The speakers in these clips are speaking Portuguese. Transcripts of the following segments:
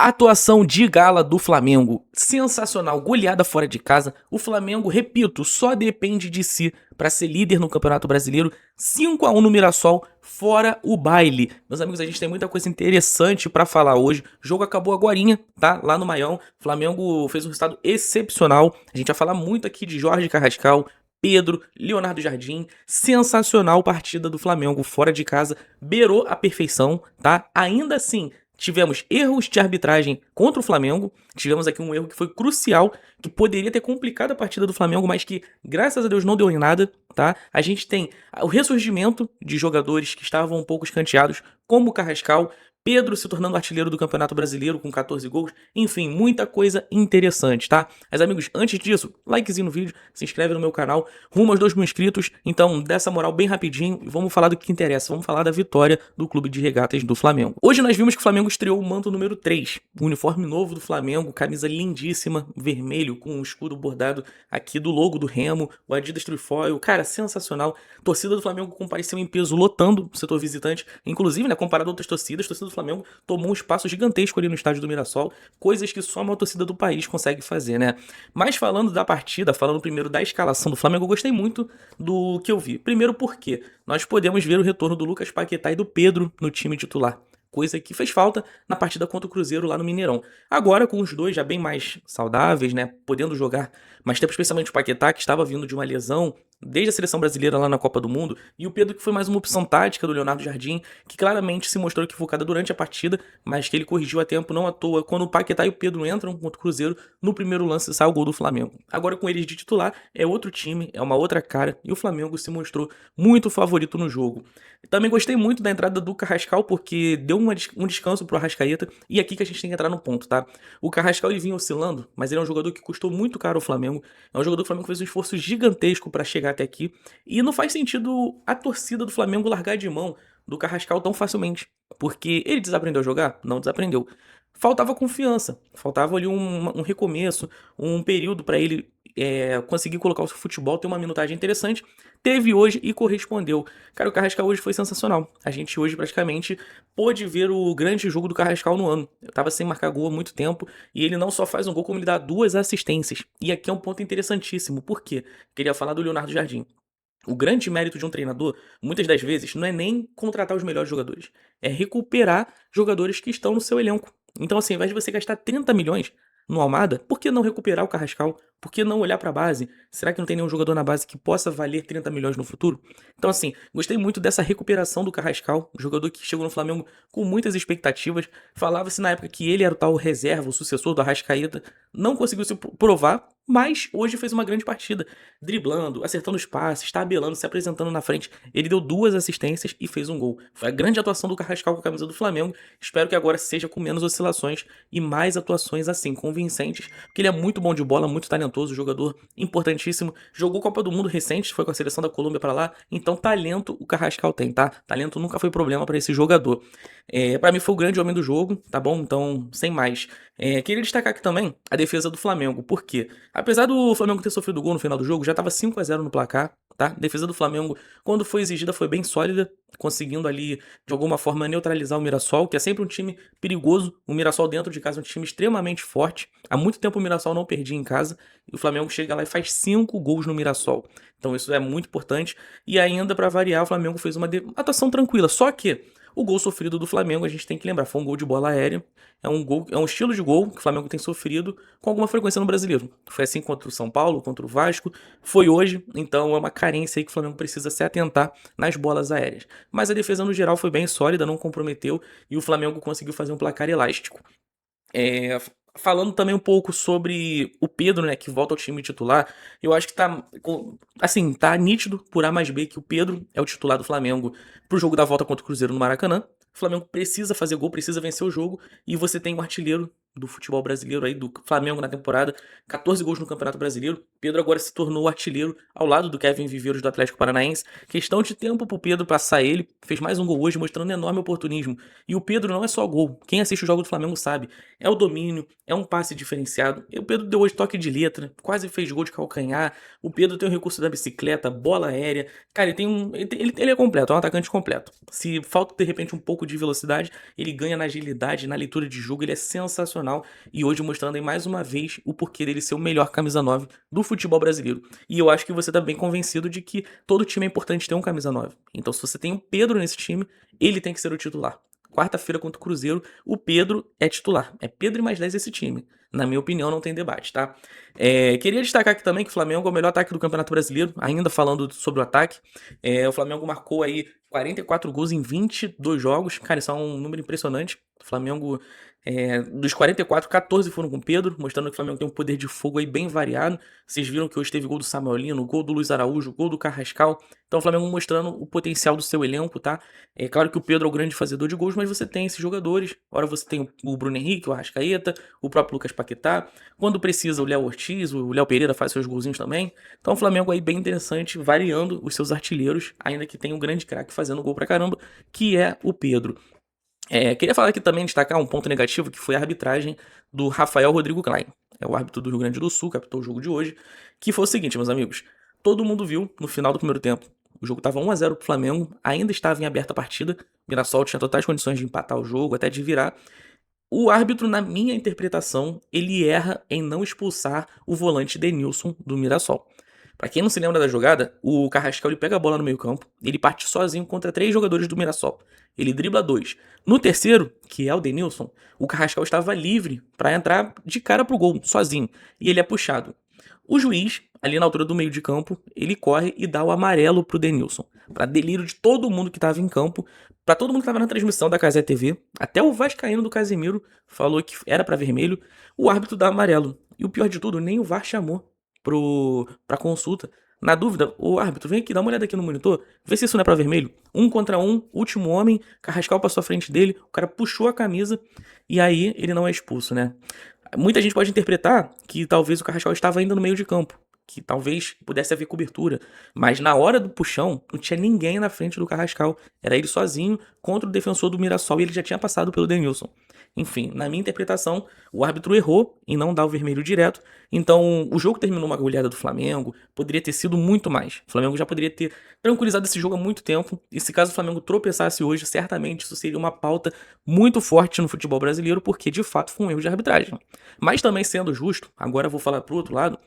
Atuação de gala do Flamengo, sensacional, goleada fora de casa. O Flamengo, repito, só depende de si para ser líder no Campeonato Brasileiro. 5-1 no Mirassol, fora o baile. Meus amigos, a gente tem muita coisa interessante para falar hoje. O jogo acabou agorinha, tá? Lá no Maião, o Flamengo fez um resultado excepcional. A gente vai falar muito aqui de Jorge Carrascal, Pedro, Leonardo Jardim, sensacional partida do Flamengo fora de casa, beirou a perfeição, tá? Ainda assim, tivemos erros de arbitragem contra o Flamengo, tivemos aqui um erro que foi crucial, que poderia ter complicado a partida do Flamengo, mas que, graças a Deus, não deu em nada, tá? A gente tem o ressurgimento de jogadores que estavam um pouco escanteados, como o Carrascal, Pedro se tornando artilheiro do Campeonato Brasileiro com 14 gols, enfim, muita coisa interessante, tá? Mas amigos, antes disso, likezinho no vídeo, se inscreve no meu canal, rumo aos 2.000 inscritos, então dessa moral bem rapidinho e vamos falar do que interessa, vamos falar da vitória do Clube de Regatas do Flamengo. Hoje nós vimos que o Flamengo estreou o manto número 3, o uniforme novo do Flamengo, camisa lindíssima, vermelho, com um escudo bordado aqui do logo do Remo, o Adidas Trefoil, cara, sensacional. A torcida do Flamengo compareceu em peso lotando o setor visitante, inclusive, né, comparado a outras torcidas, a torcida do Flamengo tomou um espaço gigantesco ali no estádio do Mirassol, coisas que só uma torcida do país consegue fazer, né? Mas falando da partida, falando primeiro da escalação do Flamengo, eu gostei muito do que eu vi. Primeiro porque nós podemos ver o retorno do Lucas Paquetá e do Pedro no time titular. Coisa que fez falta na partida contra o Cruzeiro lá no Mineirão. Agora, com os dois já bem mais saudáveis, né? Podendo jogar mais tempo, especialmente o Paquetá, que estava vindo de uma lesão desde a seleção brasileira lá na Copa do Mundo, e o Pedro, que foi mais uma opção tática do Leonardo Jardim, que claramente se mostrou equivocada durante a partida, mas que ele corrigiu a tempo, não à toa. Quando o Paquetá e o Pedro entram contra o Cruzeiro, no primeiro lance sai o gol do Flamengo. Agora, com eles de titular, é outro time, é uma outra cara, e o Flamengo se mostrou muito favorito no jogo. Também gostei muito da entrada do Carrascal, porque deu um descanso pro Arrascaeta, e aqui que a gente tem que entrar no ponto, tá? O Carrascal ele vinha oscilando, mas ele é um jogador que custou muito caro ao Flamengo, é um jogador que o Flamengo fez um esforço gigantesco para chegar até aqui, e não faz sentido a torcida do Flamengo largar de mão do Carrascal tão facilmente, porque ele desaprendeu a jogar? Não desaprendeu. Faltava confiança, faltava ali um recomeço, um período para ele conseguir colocar o seu futebol, ter uma minutagem interessante. Teve hoje e correspondeu. Cara, o Carrascal hoje foi sensacional. A gente hoje praticamente pôde ver o grande jogo do Carrascal no ano. Eu tava sem marcar gol há muito tempo e ele não só faz um gol, como ele dá 2 assistências. E aqui é um ponto interessantíssimo. Por quê? Queria falar do Leonardo Jardim. O grande mérito de um treinador, muitas das vezes, não é nem contratar os melhores jogadores, é recuperar jogadores que estão no seu elenco. Então, assim, ao invés de você gastar 30 milhões no Almada, por que não recuperar o Carrascal? Por que não olhar para a base? Será que não tem nenhum jogador na base que possa valer 30 milhões no futuro? Então, assim, gostei muito dessa recuperação do Carrascal, um jogador que chegou no Flamengo com muitas expectativas. Falava-se na época que ele era o tal reserva, o sucessor do Arrascaeta. Não conseguiu se provar, mas hoje fez uma grande partida, driblando, acertando os passes, tabelando, se apresentando na frente. Ele deu 2 assistências e fez um gol. Foi a grande atuação do Carrascal com a camisa do Flamengo. Espero que agora seja com menos oscilações e mais atuações assim, convincentes, porque ele é muito bom de bola, muito talentoso, jogador importantíssimo. Jogou Copa do Mundo recente, foi com a seleção da Colômbia para lá, então talento o Carrascal tem, tá? Talento nunca foi problema para esse jogador. Para mim foi o grande homem do jogo, tá bom? Então, sem mais. Queria destacar aqui também a defesa do Flamengo, por quê? Apesar do Flamengo ter sofrido gol no final do jogo, já estava 5-0 no placar, tá? A defesa do Flamengo, quando foi exigida, foi bem sólida, conseguindo ali, de alguma forma, neutralizar o Mirassol, que é sempre um time perigoso. O Mirassol dentro de casa é um time extremamente forte. Há muito tempo o Mirassol não perdia em casa, e o Flamengo chega lá e faz 5 gols no Mirassol. Então isso é muito importante. E ainda, para variar, o Flamengo fez uma atuação tranquila. Só que o gol sofrido do Flamengo, a gente tem que lembrar, foi um gol de bola aérea. É um estilo de gol que o Flamengo tem sofrido com alguma frequência no Brasileiro. Foi assim contra o São Paulo, contra o Vasco, foi hoje, então é uma carência aí que o Flamengo precisa se atentar nas bolas aéreas. Mas a defesa no geral foi bem sólida, não comprometeu e o Flamengo conseguiu fazer um placar elástico. Falando também um pouco sobre o Pedro, né, que volta ao time titular, eu acho que assim, tá nítido por A mais B que o Pedro é o titular do Flamengo pro jogo da volta contra o Cruzeiro no Maracanã. O Flamengo precisa fazer gol, precisa vencer o jogo, e você tem o artilheiro do futebol brasileiro aí, do Flamengo na temporada, 14 gols no Campeonato Brasileiro. Pedro agora se tornou o artilheiro ao lado do Kevin Viveiros do Atlético Paranaense. Questão de tempo pro Pedro passar ele, fez mais um gol hoje, mostrando enorme oportunismo. E o Pedro não é só gol, quem assiste o jogo do Flamengo sabe, é o domínio, é um passe diferenciado. E o Pedro deu hoje toque de letra, quase fez gol de calcanhar. O Pedro tem o recurso da bicicleta, bola aérea. Cara, ele é completo, é um atacante completo. Se falta de repente um pouco de velocidade, ele ganha na agilidade, na leitura de jogo, ele é sensacional. E hoje mostrando aí mais uma vez o porquê dele ser o melhor camisa 9 do futebol brasileiro. E eu acho que você tá bem convencido de que todo time é importante ter um camisa 9. Então se você tem o Pedro nesse time, ele tem que ser o titular. Quarta-feira contra o Cruzeiro, o Pedro é titular. É Pedro e mais 10 esse time. Na minha opinião, não tem debate, tá? Queria destacar aqui também que o Flamengo é o melhor ataque do Campeonato Brasileiro, ainda falando sobre o ataque. O Flamengo marcou aí 44 gols em 22 jogos. Cara, isso é um número impressionante. O Flamengo, dos 44, 14 foram com o Pedro, mostrando que o Flamengo tem um poder de fogo aí bem variado. Vocês viram que hoje teve gol do Samuel Lino, gol do Luiz Araújo, gol do Carrascal. Então o Flamengo mostrando o potencial do seu elenco, tá? É claro que o Pedro é o grande fazedor de gols, mas você tem esses jogadores. Ora você tem o Bruno Henrique, o Arrascaeta, o próprio Lucas Paquetá. Quando precisa, o Léo Ortiz, o Léo Pereira faz seus golzinhos também. Então o Flamengo aí bem interessante, variando os seus artilheiros, ainda que tenha um grande craque fazendo gol pra caramba, que é o Pedro. Queria falar aqui também, destacar um ponto negativo, que foi a arbitragem do Rafael Rodrigo Klein. É o árbitro do Rio Grande do Sul, que apitou o jogo de hoje, que foi o seguinte, meus amigos. Todo mundo viu, no final do primeiro tempo, o jogo estava 1-0 pro Flamengo, ainda estava em aberta a partida, Mirassol tinha totais condições de empatar o jogo, até de virar. O árbitro, na minha interpretação, ele erra em não expulsar o volante Denilson do Mirassol. Pra quem não se lembra da jogada, o Carrascal ele pega a bola no meio campo, ele parte sozinho contra 3 jogadores do Mirassol. Ele dribla 2. No terceiro, que é o Denilson, o Carrascal estava livre pra entrar de cara pro gol, sozinho, e ele é puxado. O juiz, ali na altura do meio de campo, ele corre e dá o amarelo pro Denilson. Pra delírio de todo mundo que tava em campo, pra todo mundo que tava na transmissão da Cazé TV, até o vascaíno do Casemiro falou que era pra vermelho, o árbitro dá amarelo. E o pior de tudo, nem o VAR chamou pra consulta. Na dúvida, o árbitro, vem aqui, dá uma olhada aqui no monitor, vê se isso não é pra vermelho. 1 contra 1, último homem, Carrascal passou à frente dele, o cara puxou a camisa e aí ele não é expulso, né? Muita gente pode interpretar que talvez o Carrascal estava ainda no meio de campo, que talvez pudesse haver cobertura, mas na hora do puxão não tinha ninguém na frente do Carrascal, era ele sozinho contra o defensor do Mirassol e ele já tinha passado pelo Denilson. Enfim, na minha interpretação, o árbitro errou em não dar o vermelho direto, então o jogo terminou uma goleada do Flamengo, poderia ter sido muito mais. O Flamengo já poderia ter tranquilizado esse jogo há muito tempo, e se caso o Flamengo tropeçasse hoje, certamente isso seria uma pauta muito forte no futebol brasileiro, porque de fato foi um erro de arbitragem. Mas também sendo justo, agora eu vou falar pro outro lado,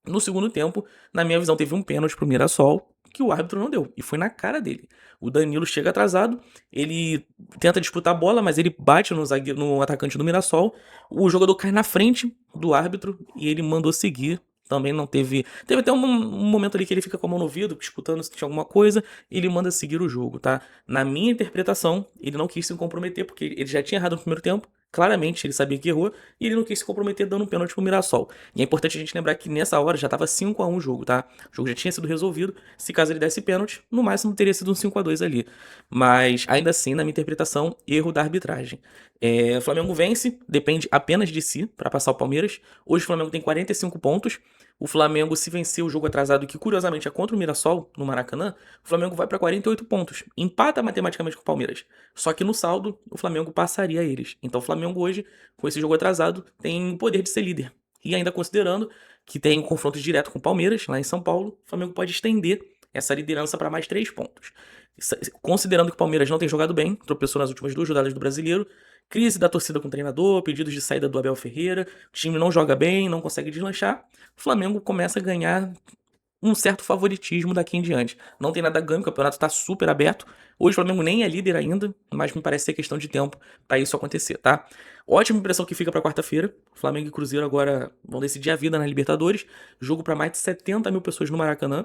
no segundo tempo, na minha visão, teve um pênalti pro Mirassol que o árbitro não deu, e foi na cara dele. O Danilo chega atrasado, ele tenta disputar a bola, mas ele bate no atacante do Mirassol, o jogador cai na frente do árbitro e ele mandou seguir. Também não teve. Teve até um momento ali que ele fica com a mão no ouvido, disputando se tinha alguma coisa, e ele manda seguir o jogo, tá? Na minha interpretação, ele não quis se comprometer, porque ele já tinha errado no primeiro tempo. Claramente, ele sabia que errou, e ele não quis se comprometer dando um pênalti pro Mirassol. E é importante a gente lembrar que nessa hora já tava 5-1 o jogo, tá? O jogo já tinha sido resolvido. Se caso ele desse pênalti, no máximo teria sido um 5-2 ali. Mas, ainda assim, na minha interpretação, erro da arbitragem. O Flamengo vence, depende apenas de si para passar o Palmeiras. Hoje o Flamengo tem 45 pontos. O Flamengo, se vencer o jogo atrasado, que curiosamente é contra o Mirassol, no Maracanã, o Flamengo vai para 48 pontos. Empata matematicamente com o Palmeiras. Só que no saldo, o Flamengo passaria eles. Então o Flamengo hoje, com esse jogo atrasado, tem o poder de ser líder. E ainda considerando que tem um confronto direto com o Palmeiras, lá em São Paulo, o Flamengo pode estender essa liderança para mais 3 pontos. Considerando que o Palmeiras não tem jogado bem, tropeçou nas últimas 2 rodadas do Brasileiro, crise da torcida com o treinador, pedidos de saída do Abel Ferreira, o time não joga bem, não consegue deslanchar, o Flamengo começa a ganhar um certo favoritismo daqui em diante. Não tem nada a ganho, o campeonato está super aberto. Hoje o Flamengo nem é líder ainda, mas me parece ser questão de tempo para isso acontecer, tá? Ótima impressão que fica para quarta-feira. Flamengo e Cruzeiro agora vão decidir a vida na Libertadores. Jogo para mais de 70 mil pessoas no Maracanã.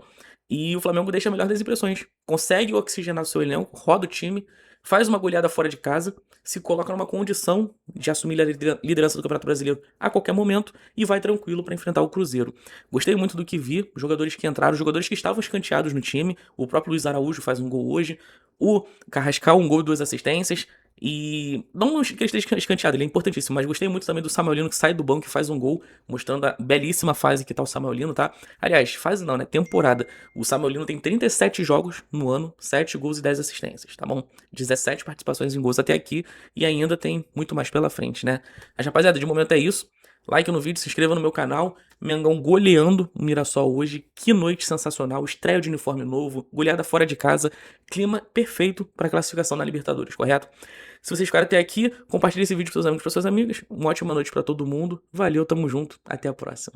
E o Flamengo deixa a melhor das impressões. Consegue oxigenar o seu elenco, roda o time, faz uma goleada fora de casa, se coloca numa condição de assumir a liderança do Campeonato Brasileiro a qualquer momento e vai tranquilo para enfrentar o Cruzeiro. Gostei muito do que vi, jogadores que entraram, jogadores que estavam escanteados no time, o próprio Luiz Araújo faz um gol hoje, o Carrascal um gol e 2 assistências, E não que ele esteja escanteado, ele é importantíssimo, mas gostei muito também do Samuel Lino que sai do banco e faz um gol, mostrando a belíssima fase que tá o Samuel Lino, tá? Aliás, fase não, né? Temporada. O Samuel Lino tem 37 jogos no ano, 7 gols e 10 assistências, tá bom? 17 participações em gols até aqui e ainda tem muito mais pela frente, né? Mas rapaziada, de momento é isso. Like no vídeo, se inscreva no meu canal. Mengão goleando o Mirassol hoje. Que noite sensacional. Estreia de uniforme novo. Goleada fora de casa. Clima perfeito para classificação na Libertadores, correto? Se vocês ficaram até aqui, compartilhe esse vídeo com seus amigos e para suas amigas. Uma ótima noite para todo mundo. Valeu, tamo junto. Até a próxima.